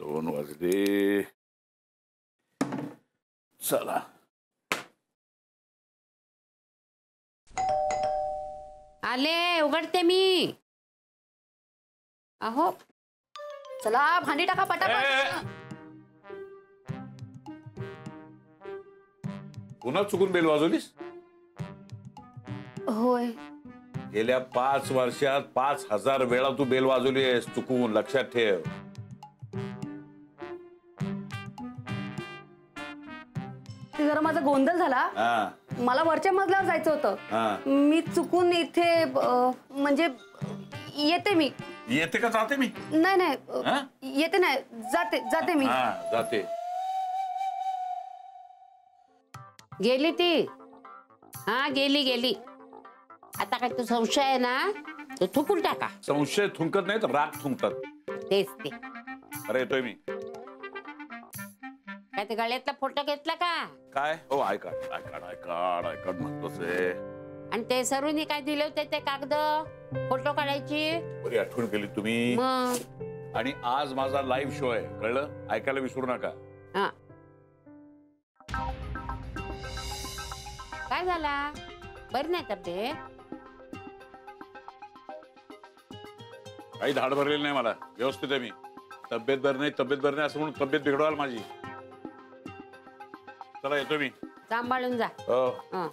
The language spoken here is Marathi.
2 वाजले. चला. आले, उघडते मी. अहो चला भांडी टाका पटापट. पुन्हा चुकून बेल वाजवलीस? होय. गेल्या 5 वर्षात 5000 वेळा तू बेल वाजवलीस चुकून, लक्षात ठेव. ते जरा माझा गोंधळ झाला. मला वरच्या मजल्यावर जायचं होतं. मी चुकून इथे म्हणजे येते मी. येते का जाते मी? नाही नाही येते नाही, जाते मी. जाते. गेली ती. हा गेली. आता काय तू संशय आहे ना, तो थुकून टाका. संशय थुंकत नाही तर राग थुंकतात. तेच ते. अरे येतोय मी. काय ते गळ्यातला फोटो घेतला का? काय? हो ऐका म्हणतोस. आणि ते सरूनी काय दिले होते ते कागद फोटो काढायची? बरी आठवण केली तुम्ही. आणि आज माझा लाईव्ह शो आहे, कळलं? ऐकायला विसरू नका. काय झाला? बरी नाही तब्येत? काही धाड भरलेली नाही मला. व्यवस्थित आहे मी. तब्येत बरी नाही असं म्हणून तब्येत बिघडवाल माझी. चला येतो मी. सांभाळून जा. हो.